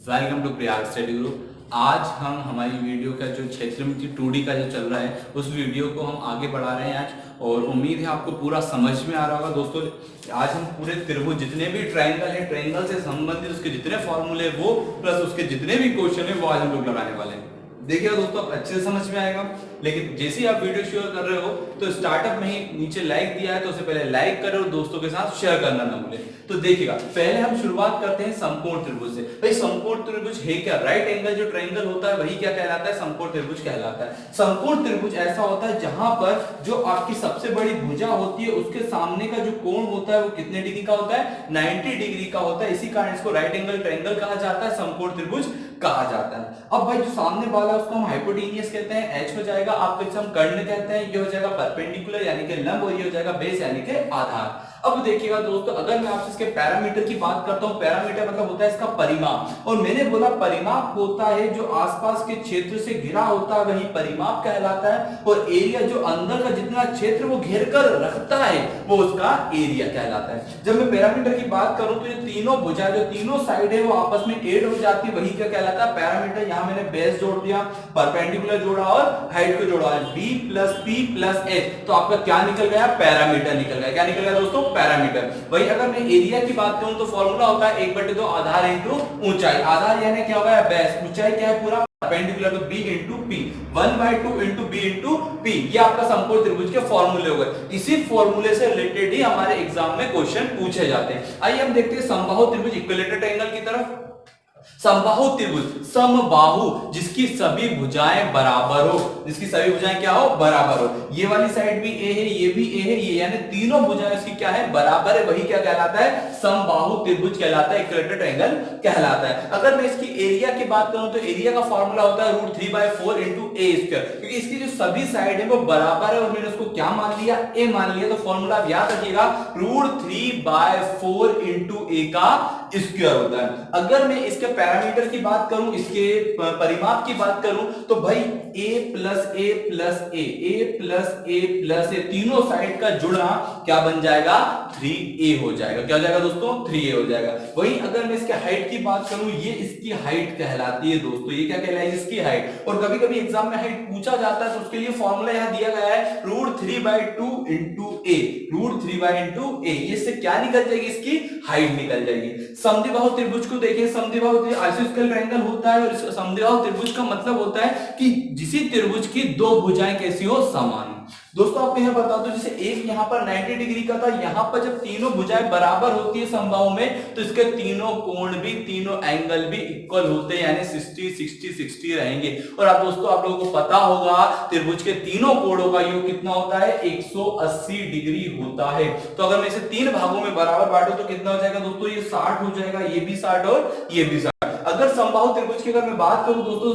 Welcome to Prayag study group. आज हम हमारी वीडियो का जो क्षेत्रमिति 2D का जो चल रहा है उस वीडियो को हम आगे बढ़ा रहे हैं आज, और उम्मीद है आपको पूरा समझ में आ रहा होगा। दोस्तों आज हम पूरे त्रिभुज जितने भी ट्रायंगल है, ट्रायंगल से संबंधित उसके जितने फॉर्मूले वो प्लस उसके जितने भी क्वेश्चन है वो आज हम लोग लगाने वाले हैं। देखिएगा दोस्तों, अब अच्छे से समझ में आएगा। लेकिन जैसे ही आप वीडियो शेयर कर रहे हो तो स्टार्टअप में ही नीचे लाइक दिया है तो उससे पहले लाइक करें और दोस्तों के साथ शेयर करना ना भूलें। तो देखिएगा, पहले हम शुरुआत करते हैं समकोण त्रिभुज से। भाई समकोण त्रिभुज है क्या? राइट एंगल जो ट्रायंगल होता है वही क्या कहलाता है? समकोण त्रिभुज कहलाता है। समकोण त्रिभुज ऐसा होता है जहां पर जो आपकी सबसे बड़ी भुजा होती है उसके सामने का जो कोण होता है वो कितने डिग्री का होता है? 90 डिग्री का होता है। इसी कारण इसको राइट एंगल ट्रायंगल कहा जाता है, समकोण त्रिभुज कहा जाता है। अब भाई जो सामने वाला है उसको हम हाइपोटेनियस कहते हैं, एच हो जाएगा। आपके हम कर्ण कहते हैं, ये हो जाएगा परपेंडिकुलर यानी कि लंब, और ये हो जाएगा बेस यानी कि आधार। अब देखिएगा दोस्तों, अगर मैं आपसे इसके पैरामीटर की बात करता हूं, पैरामीटर मतलब होता है इसका परिमाप, और मैंने बोला परिमाप होता है जो आसपास के क्षेत्र से घिरा होता है वही परिमाप कहलाता है, और एरिया जो अंदर का जितना क्षेत्र वो घेर कर रखता है वो उसका एरिया कहलाता है। जब मैं पैरामीटर की बात करूं तो ये तीनों भुजा जो तीनों साइड है वो आपस में एड हो जाती है, वही क्या कहलाता है? पैरामीटर। यहां मैंने बेस जोड़ दिया, परपेंडिकुलर जोड़ा और हाइट को जोड़ा, b plus p plus h, तो आपका क्या निकल गया? पैरामीटर निकल गया। क्या निकल गया दोस्तों? पैरामीटर। वही अगर मैं एरिया की बात करूं तो फॉर्मूला होता है 1/2 आधार इंटू ऊंचाई। आधार यानी क्या होगा? बेस। ऊंचाई क्या है? पूरा परपेंडिकुलर, तो b into p, 1/2 into b into p। ये आपका समकोण त्रिभुज के फॉर्मूले हो गए। इसी फॉर्मूले से रिलेटेड ही हमारे एग्जाम में क्वेश्चन पूछे जाते हैं। आइए हम देखते हैं समबाहु त्रिभुज, इक्विलेटरल ट्रायंगल की तरफ। समबाहु त्रिभुज, समबाहु जिसकी सभी भुजाएं बराबर हो, जिसकी सभी भुजाएं क्या हो? बराबर हो। ये वाली साइड भी a है, ये भी a है, ये यानी तीनों भुजाएं इसकी क्या है? बराबर है। वही क्या कहलाता है? समबाहु त्रिभुज कहलाता है, इक्विलेटरल ट्रायंगल कहलाता है। अगर मैं इसकी एरिया की बात करूं तो एरिया का फॉर्मूला होता है √3/4 इंटू ए स्क्वायर, क्योंकि इसकी जो सभी साइड है वो बराबर है और मैंने उसको क्या मान लिया? a मान लिया। तो फॉर्मूला आप याद रखिएगा, √3/4 इंटू ए का स्क्वायर होता है। अगर मैं इसके पैरामीटर की बात करूं, इसके परिमाप की बात करूं तो भाई a plus a plus a, a plus a plus a, तीनों साइड का जुड़ा क्या बन जाएगा? 3a हो जाएगा। क्या हो जाएगा दोस्तों? 3a हो जाएगा। वही अगर मैं इसके हाइट की बात करूं, ये इसकी हाइट कहलाती है दोस्तों। ये क्या कहलाएगी? इसकी हाइट। और कभी कभी एग्जाम में हाइट पूछा जाता है तो उसके लिए फॉर्मूला यहां दिया गया है √3/2 इंटू a, √3/2a। इससे क्या निकल जाएगी? इसकी हाइट निकल जाएगी। समद्विबाहु त्रिभुज को देखिए, समद्विबाहु त्रिभुज आइसोस्केल ट्रायंगल होता है, और समद्विबाहु त्रिभुज का मतलब होता है कि जिसी त्रिभुज की दो भुजाएं कैसी हो? समान। दोस्तों आपको यह बता दो, जैसे एक यहां पर 90 डिग्री का था, यहां पर जब तीनों भुजाएं बराबर होती है समबाहु में तो इसके तीनों कोण भी, तीनों एंगल भी इक्वल होते हैं, यानी 60 60 60 रहेंगे। और आप दोस्तों आप लोगों को पता होगा त्रिभुज के तीनों कोणों का योग कितना होता है? 180 डिग्री होता है। तो अगर मैं इसे तीन भागों में बराबर बांटू तो कितना हो जाएगा दोस्तों? ये 60 हो जाएगा, ये भी 60 और ये भी 60। अगर समबाहु त्रिभुज की अगर मैं बात करूं दोस्तों,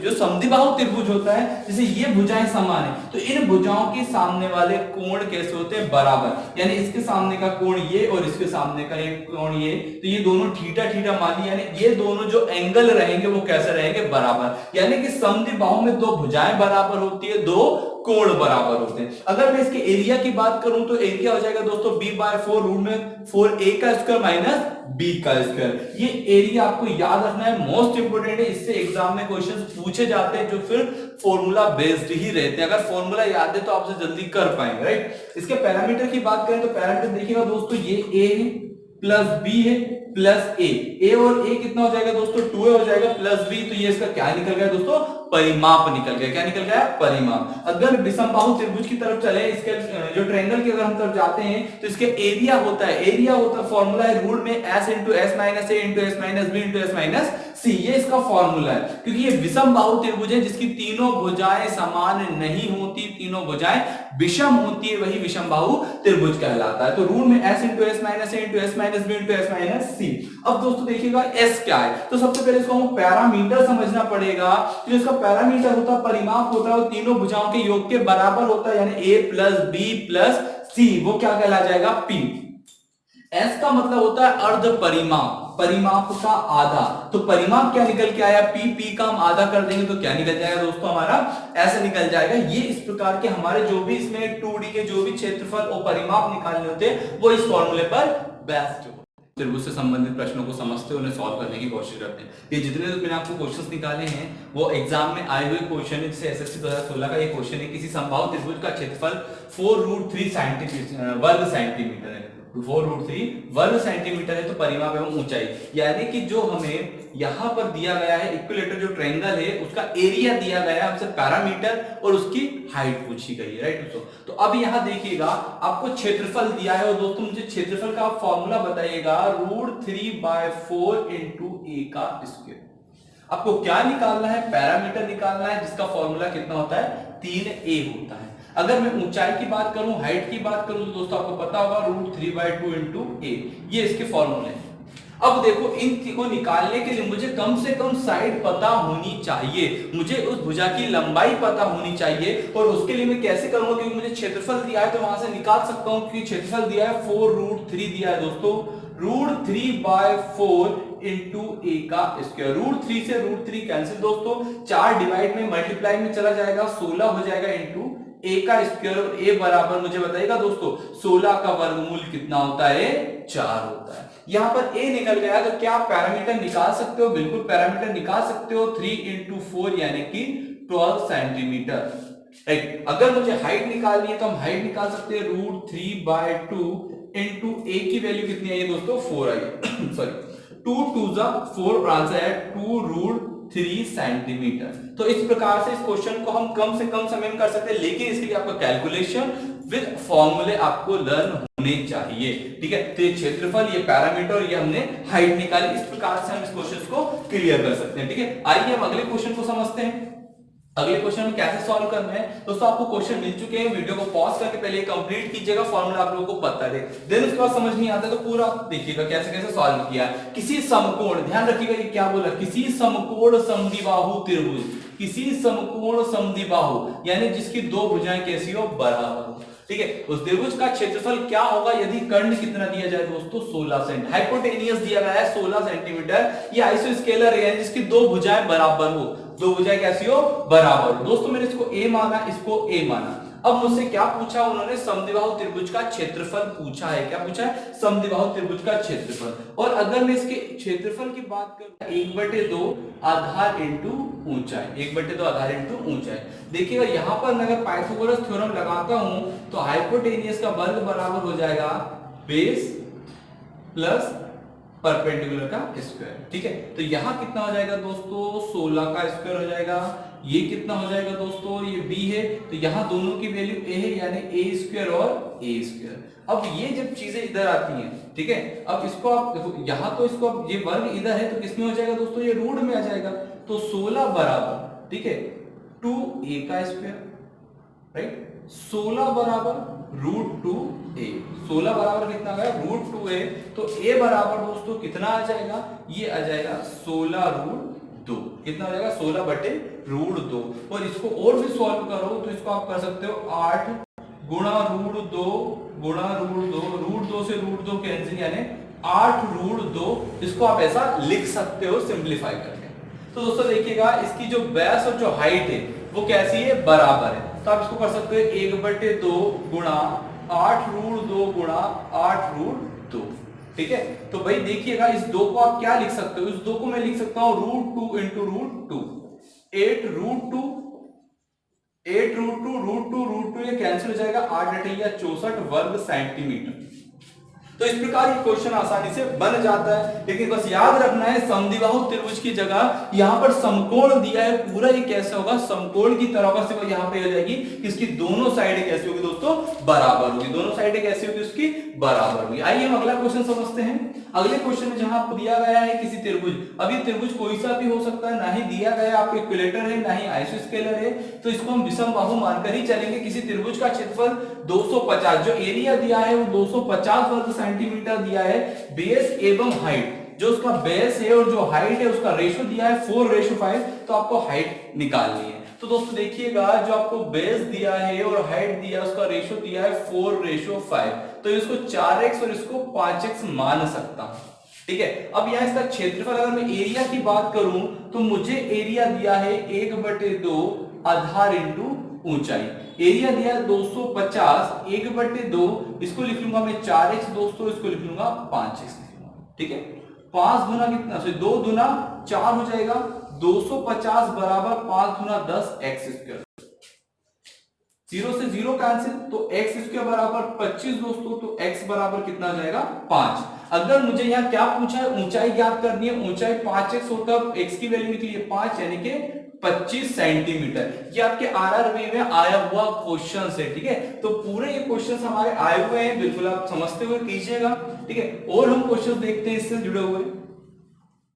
जो समद्विबाहु त्रिभुज होता है, जैसे ये भुजाएं समान है तो इन भुजाओं के सामने वाले कोण कैसे होते हैं? बराबर। यानी इसके सामने का कोण ये और इसके सामने का एक कोण ये, तो ये दोनों थीटा थीटा मान लिया, यानी ये दोनों जो एंगल रहेंगे वो कैसे रहेंगे? बराबर। यानी कि समद्विबाहु में दो भुजाएं बराबर होती है, दो कोण बराबर होते हैं। अगर मैं इसके एरिया की बात करूं तो एरिया हो जाएगा दोस्तों b/4 रूट में 4a का स्क्वायर माइनस b का स्क्वायर। ये एरिया आपको याद रखना है, मोस्ट इंपोर्टेंट है। इससे एग्जाम में क्वेश्चंस पूछे जाते हैं जो फिर फॉर्मूला बेस्ड ही रहते हैं। अगर फॉर्मूला याद है तो आपसे जल्दी कर पाएंगे, राइट। इसके पैरामीटर की बात करें तो पैरामीटर देखिएगा दोस्तों, ये a है प्लस b है प्लस a और a कितना हो जाएगा दोस्तों? 2a हो जाएगा प्लस b। तो ये इसका क्या निकल गया दोस्तों? परिमाप निकल गया। क्या निकल गया? परिमाप। अगर विषमबाहु त्रिभुज की तरफ चले, इसके जो ट्रायंगल की अगर हम तरफ जाते हैं तो इसके एरिया होता है, एरिया होता है फॉर्मूला है रूट में s into s minus a into s minus b into s minus c। ये इसका फॉर्मूला है, क्योंकि ये विषमबाहु त्रिभुज है जिसकी तीनों भुजाएं समान नहीं होती, तीनों भुजाएं विषम होती है, वही विषमबाहु त्रिभुज कहलाता है। तो रूट में s into s minus a into s minus b into s minus c। अब दोस्तों देखिएगा s क्या है, तो सबसे पहले इसको हम पैरामीटर समझना पड़ेगा। तो इसका पैरामीटर होता है, परिमाप होता है, और तीनों भुजाओं के योग के बराबर होता है, यानी a plus b plus c, वो क्या कहला जाएगा? p। s का मतलब होता है अर्ध परिमाप, परिमाप का आधा। तो परिमाप क्या निकल के आया? p का हम आधा कर देंगे तो क्या निकल जाएगा दोस्तों? हमारा ऐसे निकल जाएगा। ये इस प्रकार के हमारे जो भी इसमें 2D के जो भी क्षेत्रफल और परिमाप निकालने होते हैं वो इस फॉर्मूले पर बेस्ड त्रिभुज से संबंधित प्रश्नों को समझते हैं, उन्हें सॉल्व करने की कोशिश करते हैं। ये जितने मैंने आपको क्वेश्चंस निकाले हैं वो एग्जाम में आए हुए क्वेश्चन है। जैसे एसएससी 2016 का ये क्वेश्चन है, किसी समबाहु त्रिभुज का क्षेत्रफल 4√3 वर्ग सेंटीमीटर है। 4√3 वर्ग सेंटीमीटर है तो परिमाप एवं ऊंचाई, यानी कि जो हमें यहां पर दिया गया है इक्विलेटरल जो ट्रायंगल है उसका एरिया दिया गया है, हमसे पैरामीटर और उसकी हाइट पूछी गई है, राइट दोस्तों। तो अब यहां देखिएगा आपको क्षेत्रफल दिया है और दोस्तों मुझे क्षेत्रफल का फॉर्मूला बताइएगा, √3/4 × a का स्क्वायर। आपको क्या निकालना है? पैरामीटर निकालना है, जिसका फॉर्मूला कितना होता है? 3a होता है। अगर मैं ऊंचाई की बात करूं, हाइट की बात करूं तो दोस्तों आपको पता होगा √3/2 × a, ये इसके फॉर्मूले हैं। अब देखो इन को निकालने के लिए मुझे कम से कम साइड पता होनी चाहिए, मुझे उस भुजा की लंबाई पता होनी चाहिए। और उसके लिए मैं कैसे करूंगा? क्योंकि मुझे क्षेत्रफल दिया है तो वहां से निकाल सकता हूं, क्योंकि क्षेत्रफल दिया है 4√3 दिया है दोस्तों, √3/4 × a का स्क्वायर। √3 से √3 कैंसिल दोस्तों, 4 डिवाइड में मल्टीप्लाई में चला जाएगा, 16 हो जाएगा इंटू a का स्क्वायर। और a बराबर मुझे बताइएगा दोस्तों 16 का वर्गमूल कितना होता है? 4 होता है। यहां पर a निकल गया तो क्या आप पैरामीटर निकाल सकते हो? बिल्कुल पैरामीटर निकाल सकते हो, 3 × 4 यानी कि 12 सेंटीमीटर, राइट। अगर मुझे हाइट निकालनी है तो हम हाइट निकाल सकते हैं, √3/2 × a की वैल्यू कितनी आई है दोस्तों? 4 आई है सॉरी 2 2 4 और आंसर है 2√3 सेंटीमीटर। तो इस प्रकार से इस क्वेश्चन को हम कम से कम समय में कर सकते हैं, लेकिन इसके लिए आपका कैलकुलेशन विद फॉर्मूले आपको लर्न होने चाहिए, ठीक है। तो ये क्षेत्रफल, ये पैरामीटर और ये हमने हाइट निकाली, इस प्रकार से हम इस क्वेश्चन को क्लियर कर सकते हैं, ठीक है। आइए हम अगले क्वेश्चन को समझते हैं। अगले क्वेश्चन में कैसे सॉल्व करना है दोस्तों, आपको क्वेश्चन मिल चुके हैं, वीडियो को पॉज करके पहले कंप्लीट कीजिएगा, फॉर्मूला आप लोगों को पता है, देन उसके बाद समझ नहीं आता तो पूरा देखिएगा कैसे कैसे सॉल्व किया। किसी समकोण, ध्यान रखिएगा ये क्या बोला, किसी समकोण समद्विबाहु त्रिभुज, किसी समकोण समद्विबाहु यानी जिसकी दो भुजाएं कैसी हो? बराबर हो, ठीक है। उस त्रिभुज का क्षेत्रफल क्या होगा यदि कर्ण कितना दिया जाए दोस्तों? 16 सेंटीमीटर। हाइपोटेनियस दिया गया है 16 सेंटीमीटर। ये आइसोस्केलर है जिसकी दो भुजाएं बराबर हो, दो भुजाएं कैसी हो? बराबर हो। दोस्तों मैंने इसको a माना, इसको a माना। अब मुझसे क्या पूछा उन्होंने? समद्विबाहु त्रिभुज का क्षेत्रफल पूछा है। क्या पूछा है? समद्विबाहु त्रिभुज का क्षेत्रफल। और अगर मैं इसके क्षेत्रफल की बात करूं, 1/2 आधार इंटू ऊंचाई, 1/2 आधार इंटू ऊंचाई। देखिएगा यहां पर मैं अगर पाइथागोरस थ्योरम लगाता हूं तो हाइपोटेनियस का वर्ग बराबर हो जाएगा बेस प्लस परपेंडिकुलर का स्क्वायर, ठीक है। तो यहां कितना हो जाएगा दोस्तों? 16 का स्क्वायर हो जाएगा। ये कितना हो जाएगा दोस्तों? ये b है, तो यहां दोनों की वैल्यू a है, यानी a स्क्वायर और a स्क्वायर। अब ये जब चीजें इधर आती हैं, ठीक है, अब इसको आप देखो, यहां तो इसको ये वर्ग इधर है तो किसमें हो जाएगा दोस्तों? ये रूट में आ जाएगा। तो 16 बराबर, ठीक है, 2a का स्क्वायर, राइट। 16 बराबर √2a, 16 बराबर कितना आ गया? √2a। तो a बराबर दोस्तों कितना आ जाएगा? ये आ जाएगा 16√2। कितना आ जाएगा? 16/√2। और इसको और भी सॉल्व करो तो इसको आप कर सकते हो 8 गुणा √2 गुणा √2, √2 से √2 कैंसिल, यानी 8√2। इसको आप ऐसा लिख सकते हो सिंप्लीफाई करके। तो दोस्तों देखिएगा इसकी जो बेस और जो हाइट है वो कैसी है? बराबर है। तो आप इसको कर सकते हो 1/2 गुणा 8√2 गुणा 8√2, ठीक है। तो भाई देखिएगा इस दो को आप क्या लिख सकते हो? इस दो को मैं लिख सकता हूं √2 × √2, 8√2, 8√2, √2 ये कैंसिल हो जाएगा, 8 64 वर्ग सेंटीमीटर। तो इस प्रकार ये क्वेश्चन आसानी से बन जाता है, लेकिन बस याद रखना है समद्विबाहु त्रिभुज की जगह यहाँ पर समकोण दिया है, पूरा ये कैसे होगा? समकोण की तरह होगा। सिर्फ यहाँ पे हो जाएगी इसकी दोनों साइडें कैसी होगी दोस्तों? बराबर होगी। दोनों साइडें कैसी होगी उसकी? बराबर होगी। आइए हम अगला क्वेश्चन समझते हैं। अगले क्वेश्चन में जहां आपको दिया गया है किसी त्रिभुज, अभी त्रिभुज कोई सा भी हो सकता है, ना ही दिया गया आपको इक्विलेटर है, ना ही आइसोस्केलर है, तो इसको हम विषम बाहु मानकर ही चलेंगे। किसी त्रिभुज का क्षेत्रफल 250, जो एरिया दिया है वो 250 वर्ग सेंटीमीटर दिया है। बेस एवं हाइट, जो उसका बेस है और जो हाइट है उसका रेशो दिया है 4:5, तो आपको हाइट निकालनी है। तो दोस्तों देखिएगा जो आपको बेस दिया है और हाइट दिया है उसका रेशो दिया है 4:5, तो इसको 4x और इसको 5x मान सकता हूं, ठीक है। अब यहां इसका क्षेत्रफल, अगर मैं एरिया की बात करूं तो मुझे एरिया दिया है 1/2 आधार इंटू ऊंचाई। एरिया दिया है 250, 1/2 इसको लिख लूंगा मैं 4x दोस्तों, इसको लिख लूंगा 5x, ठीक है, 5 दूना कितना, 2 दूना 4 हो जाएगा, 250 बराबर 5 दूना 10 एक्स स्क्वायर। 0 से 0 कैंसिल, तो एक्स स्क्वायर बराबर 25 दोस्तों, तो एक्स बराबर कितना आ जाएगा 5। अगर मुझे यहाँ क्या पूछा है, ऊंचाई ज्ञात करनी है, ऊंचाई 5x होता है, एक्स की वैल्यू निकली है 5 यानी कि 25 सेंटीमीटर। ये आपके आरआरबी में आया हुआ क्वेश्चन है, ठीक है। तो पूरे ये क्वेश्चन हमारे आए हुए हैं, बिल्कुल आप समझते हुए कीजिएगा, ठीक है। और हम क्वेश्चन देखते हैं इससे जुड़े हुए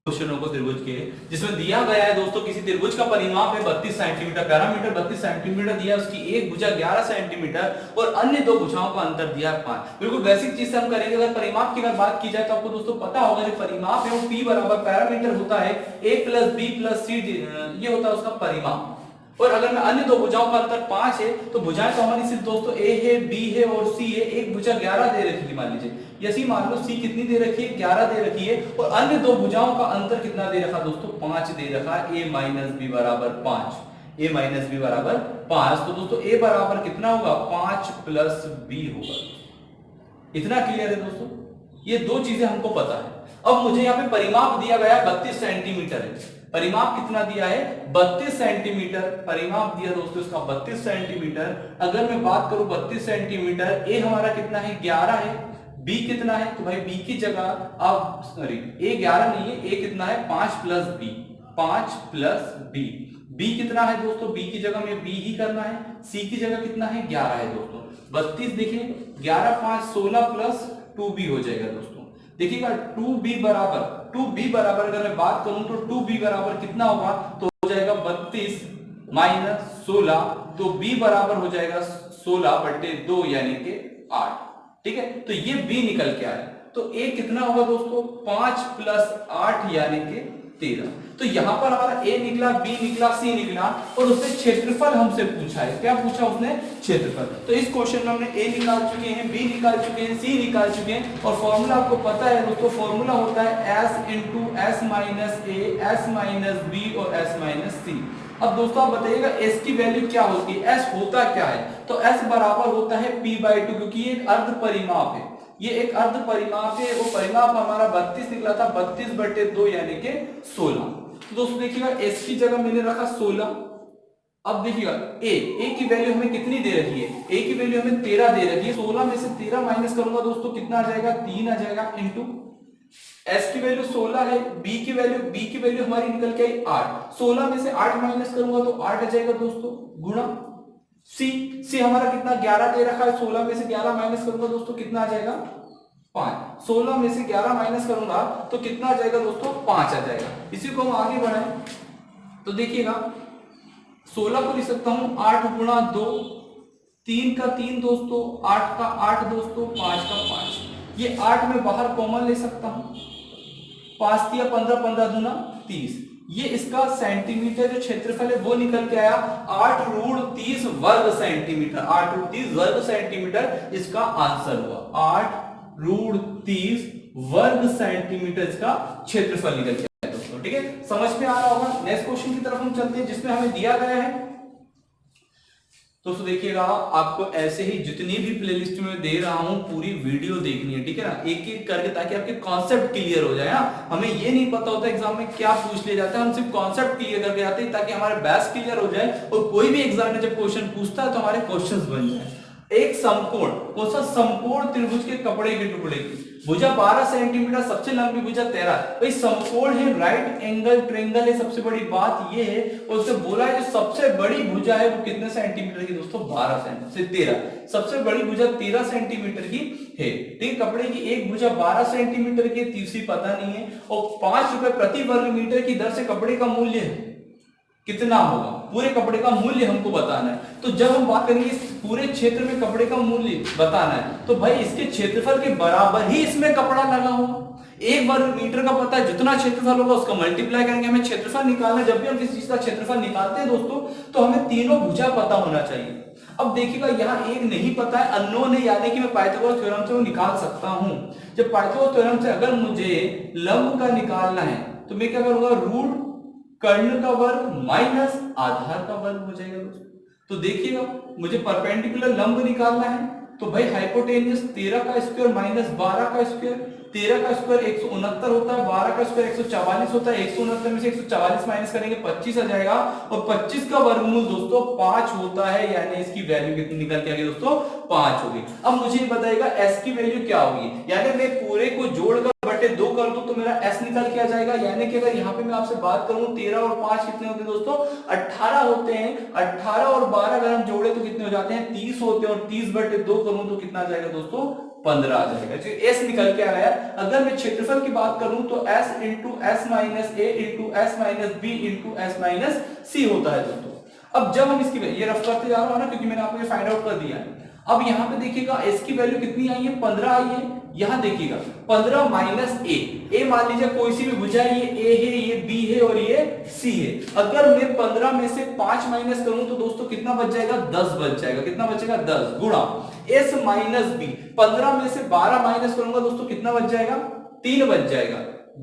क्वेश्चनों को त्रिभुज के, जिसमें दिया गया है दोस्तों किसी त्रिभुज का परिमाप है 32 सेंटीमीटर, पैरामीटर 32 सेंटीमीटर दिया, उसकी एक भुजा 11 सेंटीमीटर और अन्य दो भुजाओं का अंतर दिया है 5। बिल्कुल बेसिक चीज से हम करेंगे। अगर परिमाप की अगर बात की जाए तो आपको दोस्तों पता होगा जो परिमाप है वो P बराबर पैरामीटर होता है a प्लस बी प्लस सी, ये होता है उसका परिमाप। और अगर मैं अन्य दो भुजाओं का अंतर 5 है तो भुजाएं तो हमारी सिर्फ दोस्तों a है, b है और c है। एक भुजा 11 दे रखी है मान लीजिए, यसी मान लो c कितनी दे रखी है, 11 दे रखी है, और अन्य दो भुजाओं का अंतर कितना दे रखा दोस्तों, 5 दे रखा है, a माइनस बी बराबर 5, a माइनस बी बराबर 5। तो दोस्तों a बराबर कितना होगा, 5 प्लस b होगा। इतना क्लियर है दोस्तों, ये दो चीजें हमको पता है। अब मुझे यहाँ पे परिमाप दिया गया 32 सेंटीमीटर है, परिमाप कितना दिया है 32 सेंटीमीटर, परिमाप दिया दोस्तों इसका 32 सेंटीमीटर। अगर मैं बात करूं 32 सेंटीमीटर, ए हमारा कितना है 11 है, बी कितना है, तो भाई बी की जगह अब सॉरी ए 11 नहीं है, ए कितना है 5 plus B, 5 plus B. B कितना है दोस्तों, बी की जगह में बी ही करना है, सी की जगह कितना है 11 है दोस्तों। 32 देखिए 11 5 16 प्लस 2b हो जाएगा दोस्तों। देखिएगा 2b बराबर अगर मैं बात करूं तो 2b बराबर कितना होगा, तो हो जाएगा 32 माइनस 16, तो b बराबर हो जाएगा 16/2 यानी कि 8, ठीक है। तो ये b निकल के आया, तो a कितना होगा दोस्तों 5 प्लस 8 यानी कि 13। तो यहां पर हमारा a निकला, b निकला, c निकला, और उसने क्षेत्रफल हमसे पूछा है। क्या पूछा उसने, क्षेत्रफल। तो इस क्वेश्चन में हमने a निकाल चुके हैं, b निकाल चुके हैं, c निकाल चुके हैं, और फॉर्मूला आपको पता है दोस्तों, फॉर्मूला होता है s इंटू एस माइनस ए, एस माइनस बी और एस माइनस सी। अब दोस्तों आप बताइएगा s की वैल्यू क्या होती है, s होता क्या है, तो s बराबर होता है p/2, क्योंकि ये एक अर्ध परिमाप है, ये एक अर्ध परिमाप है। वो परिमाप हमारा 32 निकला था, 32/2 यानी कि 16। तो दोस्तों देखिएगा s की जगह मैंने रखा 16। अब देखिएगा a की वैल्यू हमें कितनी दे रखी है, a की वैल्यू हमें 13 दे रखी है। 16 में से 13 माइनस करूंगा दोस्तों कितना आ जाएगा, 3 आ जाएगा, इंटू s की वैल्यू 16 है, b की वैल्यू हमारी निकल के आई 8। 16 में से 8 माइनस करूंगा तो 8 आ जाएगा दोस्तों, गुणा सी हमारा कितना 11 दे रखा है, 16 में से 11 माइनस करूंगा दोस्तों कितना आ जाएगा 5। 16 में से 11 माइनस करूंगा तो कितना आ जाएगा दोस्तों 5 आ जाएगा। इसी को हम आगे बढ़ाएं तो देखिएगा 16 को लिख सकता हूं 8 गुणा 2, 3 का 3 दोस्तों, 8 का 8 दोस्तों, 5 का 5। ये 8 में बाहर कॉमन ले सकता हूं, 5 दिया 15, 15 दूना 30। ये इसका सेंटीमीटर जो क्षेत्रफल है वो निकल के आया 8√30 वर्ग सेंटीमीटर, 8√30 वर्ग सेंटीमीटर इसका आंसर हुआ। 8√30 वर्ग सेंटीमीटर इसका क्षेत्रफल निकल के आया दोस्तों, ठीक है। समझ में आ रहा होगा। नेक्स्ट क्वेश्चन की तरफ हम चलते हैं, जिसमें हमें दिया गया है दोस्तों, देखिएगा आपको ऐसे ही जितनी भी प्लेलिस्ट में दे रहा हूं पूरी वीडियो देखनी है, ठीक है ना, एक एक करके, ताकि आपके कॉन्सेप्ट क्लियर हो जाए। हाँ, हमें ये नहीं पता होता एग्जाम में क्या पूछ लिया जाता है, हम सिर्फ कॉन्सेप्ट क्लियर करके आते हैं ताकि हमारे बेस क्लियर हो जाए, और कोई भी एग्जाम में जब क्वेश्चन पूछता है तो हमारे क्वेश्चन बन जाए। एक समकोण, कौन सा, समकोण त्रिभुज के कपड़े के टुकड़े की भुजा 12 सेंटीमीटर, सबसे लंबी भुजा 13। भाई समकोण है, राइट एंगल ट्रायंगल है, सबसे बड़ी बात ये है। और उसने बोला है जो सबसे बड़ी भुजा है वो कितने सेंटीमीटर की दोस्तों, 12 सेंटीमीटर से 13। सबसे बड़ी भुजा 13 सेंटीमीटर की है, ठीक। कपड़े की एक भुजा 12 सेंटीमीटर की, तीसरी पता नहीं है, और 5 रुपए प्रति वर्ग मीटर की दर से कपड़े का मूल्य कितना होगा, पूरे कपड़े का मूल्य हमको बताना है। तो जब हम बात करेंगे पूरे क्षेत्र में कपड़े का मूल्य बताना है, तो भाई इसके क्षेत्रफल के बराबर ही इसमें कपड़ा लगा होगा। 1 वर्ग मीटर का पता है, जितना क्षेत्रफल होगा उसका मल्टीप्लाई करेंगे, हमें क्षेत्रफल निकालना है। जब भी हम किसी चीज का क्षेत्रफल निकालते हैं दोस्तों, तो हमें तीनों भुजा पता होना चाहिए। अब देखिएगा यहाँ एक नहीं पता है, अननोन है, यानी कि मैं पाइथागोरस थ्योरम से वो निकाल सकता हूं। जब पाइथागोरस थ्योरम से अगर मुझे लंब का निकालना है तो मैं क्या करूंगा, रूट कर्ण का वर्ग माइनस आधार का वर्ग हो जाएगा दोस्तों। तो देखिएगा मुझे परपेंडिकुलर लंब निकालना है, तो भाई हाइपोटेनियस 13 का स्क्वायर माइनस 12 का स्क्वायर, 13 का स्क्वायर 169 होता है, 12 का स्क्वायर 144 होता है, 169 में से 144 माइनस करेंगे 25 आ जाएगा, और 25 का वर्गमूल दोस्तों 5 होता है, यानी इसकी वैल्यू कितनी निकल के आ गई दोस्तों 5 होगी। अब मुझे बताइएगा s की वैल्यू क्या होगी, यानी मैं पूरे को जोड़कर बटे 2 कर दूं तो मेरा s निकल के आ जाएगा, यानी कि अगर यहाँ पे मैं आपसे बात करूं 13 और 5 कितने होते हैं दोस्तों 18 होते हैं, 18 और 12 अगर हम जोड़े तो कितने हो जाते हैं 30 होते हैं, और 30 बटे 2 करूं तो कितना आ जाएगा दोस्तों 15 आ जाएगा। तो s निकल के आ गया। अगर मैं क्षेत्रफल की बात करूं तो s into S minus A into S minus B into S minus C होता है दोस्तों। अब जब हम इसकी ये रफ करते जा रहा हूं ना, क्योंकि मैंने आपको ये फाइंड आउट कर दिया है। अब यहाँ पे देखिएगा s की वैल्यू कितनी आई है 15 आई है, यहाँ देखिएगा 15 माइनस ए मान लीजिए कोई सी भी भुजा है, ये a है, ये b है और ये c है। अगर मैं 15 में से 5 माइनस करूं तो दोस्तों कितना बच जाएगा 10 बच जाएगा, कितना बचेगा 10 गुणा s माइनस b, 15 में से 12 माइनस करूंगा दोस्तों कितना बच जाएगा 3 बच जाएगा,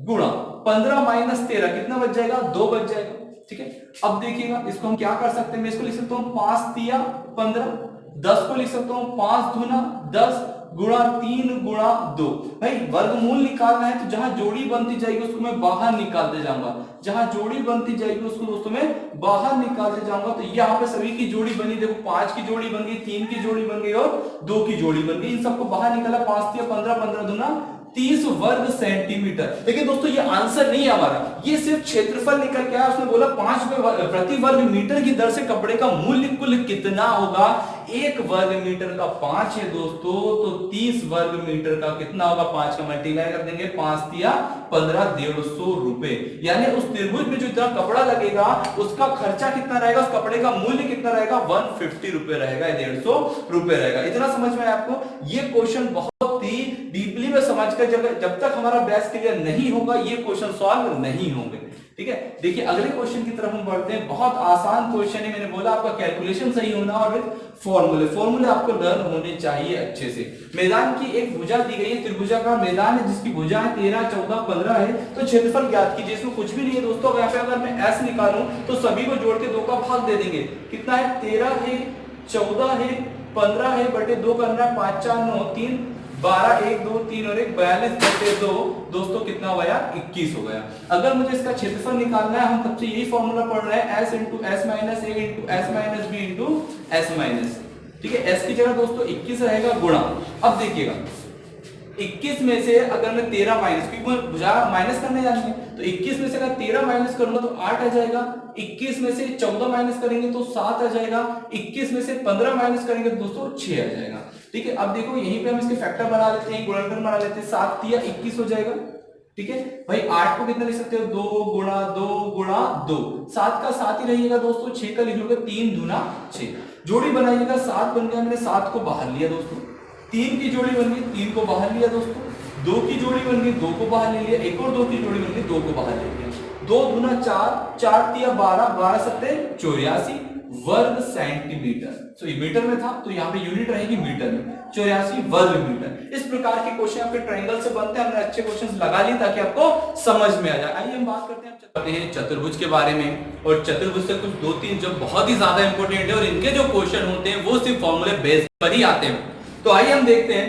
गुणा 15 माइनस 13 कितना बच जाएगा 2 बच जाएगा। ठीक है, अब देखिएगा इसको हम क्या कर सकते हैं, मैं इसको लिख सकता हूं 5 तिया 15, 10 को लिख सकता हूं 5 दूना 10 गुणा 3 गुणा 2। भाई वर्गमूल निकालना है तो जहां जोड़ी बनती जाएगी उसको मैं बाहर निकालते जाऊंगा, जहां जोड़ी बनती जाएगी उसको दोस्तों मैं बाहर निकालते जाऊंगा। तो यहाँ पे सभी की जोड़ी बनी, देखो 5 की जोड़ी बन गई, 3 की जोड़ी बन गई और 2 की जोड़ी बन गई, इन सबको बाहर निकाला 5 तिया 15, 15 दूना 30 वर्ग सेंटीमीटर। लेकिन दोस्तों ये आंसर नहीं है हमारा, ये सिर्फ क्षेत्रफल निकल के आया। उसने बोला 5 रुपए प्रति वर्ग मीटर की दर से कपड़े का मूल्य कुल कितना होगा, 1 वर्ग मीटर का 5 है दोस्तों, तो 30 वर्ग मीटर का कितना होगा, 5 का मल्टीप्लाई कर देंगे 5 तिया 15, 150 रुपए। यानी उस त्रिभुज में जो इतना कपड़ा लगेगा उसका खर्चा कितना रहेगा, उस कपड़े का मूल्य कितना रहेगा 150 रुपए रहेगा, 150 रुपए रहेगा। इतना समझ में आपको, ये क्वेश्चन बहुत ही डीपली में समझकर जब तक हमारा बेस क्लियर नहीं होगा ये क्वेश्चन सॉल्व नहीं होंगे। ठीक है, देखिए अगले क्वेश्चन की तरफ हम बढ़ते हैं। बहुत आसान क्वेश्चन है, मैंने बोला आपका कैलकुलेशन सही होना और फॉर्मूले आपको लर्न होने चाहिए अच्छे से। मैदान की एक भुजा दी गई है, त्रिभुजाकार मैदान है जिसकी भुजा है 13, 14, 15 है, तो क्षेत्रफल ज्ञात कीजिए। इसमें कुछ भी नहीं है दोस्तों, यहाँ पे अगर मैं s निकालूं तो सभी को जोड़ के 2 का भाग दे देंगे, कितना है 13 है, 14 है, 15 है, बटे 2 करना है, 5 4 9 3 12 1 2 3 और 1 42 बटे 2 दोस्तों कितना हो गया 21 हो गया। अगर मुझे इसका क्षेत्रफल निकालना है, हम सबसे यही फॉर्मूला पढ़ रहे हैं, s into S minus A into S minus B into S minus. ठीक है, s की जगह दोस्तों 21 रहेगा गुणा। अब देखिएगा 21 में से अगर मैं 13 माइनस, क्योंकि भुजा माइनस करने जानी है, तो 21 में से अगर 13 माइनस करूंगा तो 8 आ जाएगा, 21 में से 14 माइनस करेंगे तो 7 आ जाएगा, 21 में से 15 माइनस करेंगे तो दोस्तों 6 आ जाएगा। ठीक है, अब देखो यहीं पे हम इसके फैक्टर बना लेते हैं, गुणनफल बना लेते हैं, 7 तिया 21 हो जाएगा। ठीक है भाई, 8 को कितना लिख सकते हो 2 गुणा 2 गुणा 2, 7 का 7 ही रहिएगा दोस्तों, 6 का लिख लोगे 3 दूना 6, जोड़ी बनाइएगा 7 बन गया, मैंने 7 को बाहर लिया दोस्तों, 3 की जोड़ी बन गई, 3 को बाहर लिया दोस्तों, 2 की जोड़ी बन गई, 2 को बाहर ले लिया, एक और 2 की जोड़ी बन गई, 2 को बाहर ले लिया, 2 दूना 4, 4 तिया 12, 12 सत्ते 84 वर्ग सेंटीमीटर। तो ये मीटर में था तो यहाँ पे यूनिट रहेगी मीटर में, 84 वर्ग मीटर। इस प्रकार के क्वेश्चन आपके ट्रायंगल से बनते हैं, हमने अच्छे क्वेश्चंस लगा लिए ताकि आपको समझ में आ जाए। आइए हम बात करते हैं चतुर्भुज के बारे में, और चतुर्भुज से कुछ 2-3 जो बहुत ही ज्यादा इंपॉर्टेंट है और इनके जो क्वेश्चन होते हैं वो सिर्फ फॉर्मूले बेस पर ही आते हैं। तो आइए हम देखते हैं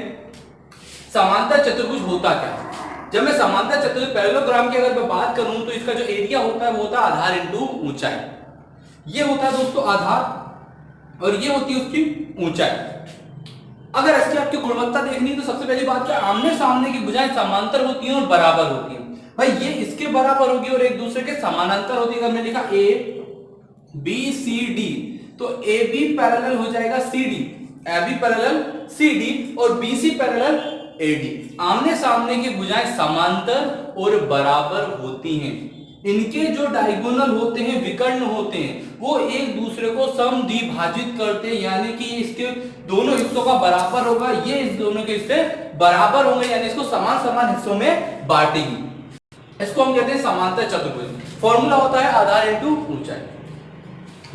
समांतर चतुर्भुज होता क्या है। जब मैं समांतर चतुर्भुज पैरेललोग्राम की अगर मैं बात करूं तो इसका जो एरिया होता है वो होता है आधार इंटू ऊंचाई। ये होता है दोस्तों आधार और ये होती है उसकी ऊंचाई। अगर इसकी आपकी गुणवत्ता देखनी है तो सबसे पहली बात क्या, आमने सामने की भुजाएं समांतर होती हैं और बराबर होती हैं। भाई ये इसके बराबर होगी और एक दूसरे के समानांतर होती है। अगर मैंने लिखा ए बी सी डी तो ए बी पैरेलल हो जाएगा C D, A B parallel C D और B C parallel A D. आमने सामने की भुजाएं समांतर और बराबर होती हैं। इनके जो डायगोनल होते हैं, विकर्ण होते हैं, वो एक दूसरे को समद्विभाजित करते हैं, यानी कि इसके दोनों हिस्सों का बराबर होगा, ये इस दोनों के हिस्से बराबर होंगे, यानी इसको समान समान हिस्सों में बांटेगी। इसको हम कहते हैं समांतर चतुर्भुज। फॉर्मूला होता है आधार इंटू ऊंचाई।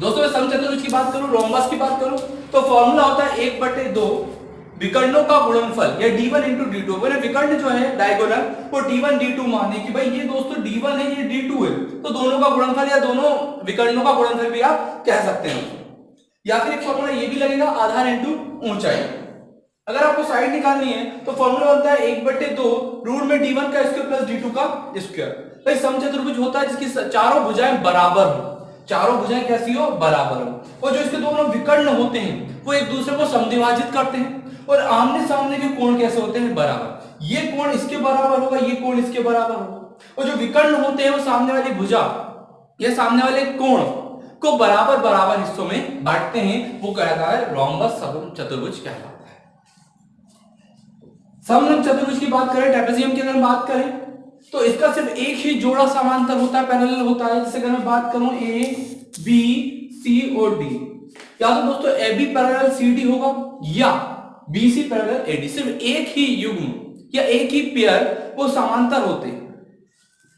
दोस्तों मैं समचतुर्भुज की बात करूं, रोम्बस की बात करूं तो फॉर्मूला होता है 1/2 विकर्णों का गुणनफल या d1 इंटू d2। मैंने विकर्ण जो है डायगोनल वो d1 d2 माने कि भाई ये दोस्तों d1 है ये d2 है, तो दोनों का गुणनफल या दोनों विकर्णों का गुणनफल भी आप कह सकते हैं। या फिर एक फॉर्मूला ये भी लगेगा आधार इंटू ऊंचाई। अगर आपको साइड निकालनी है तो फॉर्मूला बनता है 1/2 रूट में d1 का स्क्वायर प्लस d2 का स्क्वायर। भाई समचतुर्भुज होता है जिसकी चारों भुजाएं बराबर हो, चारों भुजाएं कैसी हो, बराबर हो, और जो इसके दोनों विकर्ण होते हैं वो एक दूसरे को समद्विभाजित करते हैं, और आमने सामने के कोण कैसे होते हैं, बराबर। ये कोण इसके बराबर होगा, ये कोण इसके बराबर होगा, और जो विकर्ण होते हैं वो सामने वाली भुजा या सामने वाले कोण को बराबर बराबर हिस्सों में बांटते हैं, वो कहता है रोम्बस समलंब चतुर्भुज कहलाता है। समलंब चतुर्भुज की बात करें, ट्रेपेजियम की अगर बात करें तो इसका सिर्फ एक ही जोड़ा समांतर होता है, पैरेलल होता है। जैसे अगर मैं बात करूं ए बी सी और डी, या तो दोस्तों A B parallel C D होगा या B C parallel A D, सिर्फ एक ही युग्म या एक ही पेयर वो समांतर होते हैं।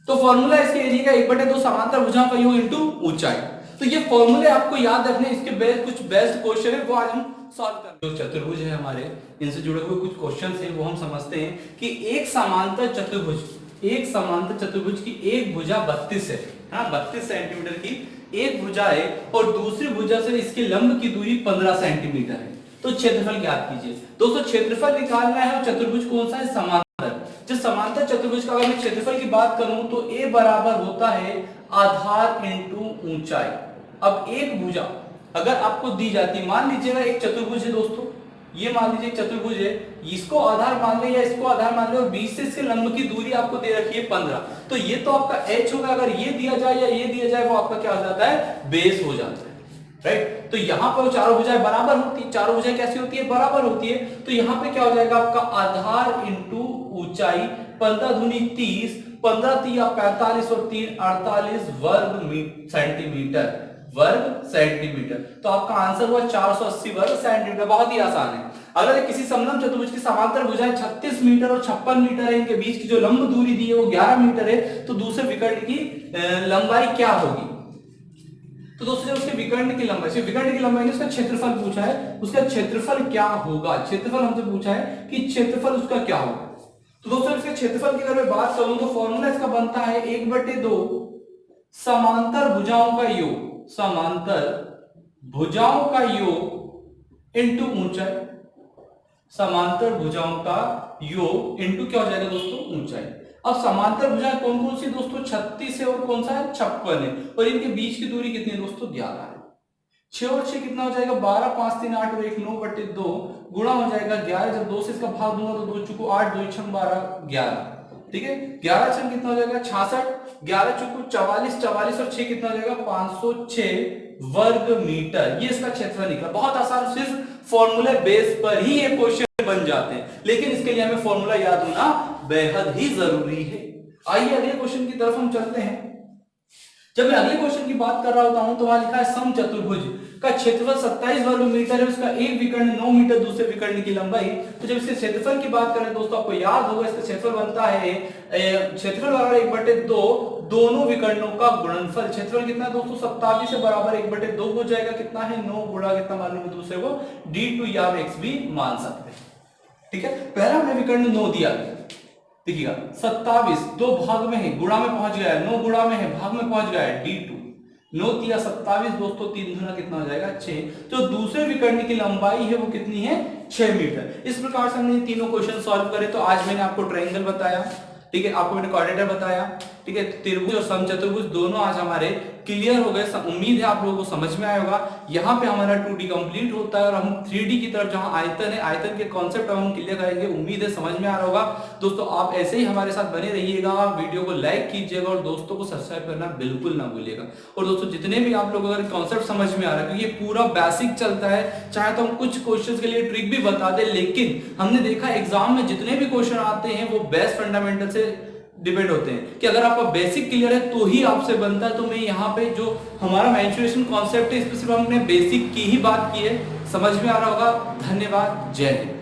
तो फॉर्मूला इसके एरिया का 1/2 समांतर भुजाओं का योग इनटू ऊंचाई। तो ये फॉर्मूले आपको याद रखने, इसके कुछ बेस्ट क्वेश्चन है वो आज हम सॉल्व करेंगे। जो चतुर्भुज है हमारे, इनसे जुड़े हुए कुछ क्वेश्चन हैं वो हम समझते हैं कि एक समांतर चतुर्भुज की एक भुजा 32 है, हाँ 32 सेंटीमीटर की एक भुजा है, और दूसरी भुजा से इसके लंब की दूरी 15 सेंटीमीटर है। तो क्षेत्रफल ज्ञात कीजिए। दोस्तों क्षेत्रफल निकालना है, और चतुर्भुज कौन सा है, समांतर। जो समांतर चतुर्भुज का अगर मैं क्षेत्रफल की बात करूं तो a बराबर होता है आधार इंटू ऊंचाई। अब एक भुजा अगर आपको दी जाती, मान लीजिएगा एक चतुर्भुज है दोस्तों, ये मान लीजिए एक चतुर्भुज है, इसको आधार मान ले या इसको आधार मान ले, और 20 से इसके लंब की दूरी आपको दे रखी है 15, तो ये तो आपका h होगा। अगर ये दिया जाए या ये दिया जाए वो आपका क्या हो जाता है, बेस हो जाता है, राइट। तो यहाँ पर चारों भुजाएं बराबर होती है, चारों भुजाएं कैसी होती है, बराबर होती है। तो यहाँ पे क्या हो जाएगा आपका आधार इंटू ऊंचाई, 15 दूनी 30, 15 तिया 45 और 3 48 वर्ग सेंटीमीटर। तो आपका आंसर हुआ 480 वर्ग सेंटीमीटर। बहुत ही आसान है। अगर किसी समलंब चतुर्भुज की समांतर भुजाएं 36 मीटर और 56 मीटर है, इनके बीच की जो लंब दूरी दी है वो 11 मीटर है, तो दूसरे विकर्ण की लंबाई क्या होगी। तो दोस्तों उसके विकर्ण की लंबाई ने उसका क्षेत्रफल पूछा है, उसका क्षेत्रफल क्या होगा, क्षेत्रफल हमसे पूछा है कि क्षेत्रफल उसका क्या होगा। तो दोस्तों इसके क्षेत्रफल की अगर मैं बात करूं तो फॉर्मूला इसका बनता है 1/2 समांतर भुजाओं का योग, समांतर भुजाओं का योग इंटू ऊंचाई, समांतर भुजाओं का योग इंटू क्या हो जाएगा दोस्तों, ऊंचाई। अब समांतर भुजाएं कौन कौन सी दोस्तों, 36 है और कौन सा है, 56 है, और इनके बीच की दूरी कितनी है दोस्तों, 11 है। 6 और 6 कितना हो जाएगा, 12, 5 3 8 और 1 9/2 गुणा हो जाएगा 11। जब 2 से इसका भाग दूंगा तो 2 चुको 8, 2 6 12 11, ठीक है। 11 6 कितना हो जाएगा 66, 11 चुको 44, 44 और 6 कितना हो जाएगा 506 वर्ग मीटर। ये इसका क्षेत्रफल निकला। बहुत आसान, सिर्फ फॉर्मूले बेस पर ही ये क्वेश्चन बन जाते हैं, लेकिन इसके लिए हमें फॉर्मूला याद होना बेहद ही जरूरी है। आइए अगले क्वेश्चन की तरफ हम चलते हैं। जब मैं अगले क्वेश्चन की बात कर रहा होता हूं तो वहां लिखा है समचतुर्भुज का क्षेत्रफल 27 वर्ग मीटर है, उसका एक विकर्ण 9 मीटर, दूसरे विकर्ण की लंबाई। तो जब इसके क्षेत्रफल की बात करें दोस्तों, आपको याद होगा इसका क्षेत्रफल बनता है क्षेत्रफल बराबर 1/2 दोनों विकर्णों का गुणनफल। क्षेत्रफल कितना है दोस्तों, 27 से बराबर 1/2 हो जाएगा, कितना है 9 गुणा कितना मान लो दूसरे को d2 या x भी मान सकते हैं, ठीक है। पहला हमने विकर्ण 9 दिया, देखिएगा 27 दो भाग में है, गुणा में पहुंच गया है, 9 गुणा में है, भाग में पहुंच गया है, d2 9 तिया 27 दोस्तों, 3 गुना कितना हो जाएगा 6। तो दूसरे विकर्ण की लंबाई है वो कितनी है 6 मीटर। इस प्रकार से हमने तीनों क्वेश्चन सॉल्व करे। तो आज मैंने आपको ट्रायंगल बताया, ठीक है, आपको मैंने कोऑर्डिनेटर बताया, ठीक है, त्रिभुज और समचतुर्भुज दोनों आज हमारे क्लियर हो गए। उम्मीद है आप लोगों को समझ में आया होगा। यहाँ पे हमारा 2D कंप्लीट होता है और हम 3D की तरफ जहाँ आयतन है, आयतन के कॉन्सेप्ट हम क्लियर करेंगे। उम्मीद है समझ में आ रहा होगा। दोस्तों आप ऐसे ही हमारे साथ बने रहिएगा, वीडियो को लाइक कीजिएगा और दोस्तों को सब्सक्राइब करना बिल्कुल ना भूलिएगा। और दोस्तों जितने भी आप लोग अगर कॉन्सेप्ट समझ में आ रहा है, क्योंकि ये पूरा बेसिक चलता है, चाहे तो हम कुछ क्वेश्चन के लिए ट्रिक भी बता दें, लेकिन हमने देखा एग्जाम में जितने भी क्वेश्चन आते हैं वो बेस्ट फंडामेंटल से डिपेंड होते हैं कि अगर आपका बेसिक क्लियर है तो ही आपसे बनता है। तो मैं यहाँ पे जो हमारा मेंसुरेशन कॉन्सेप्ट है, इस पर सिर्फ हमने बेसिक की ही बात की है। समझ में आ रहा होगा। धन्यवाद। जय हिंद।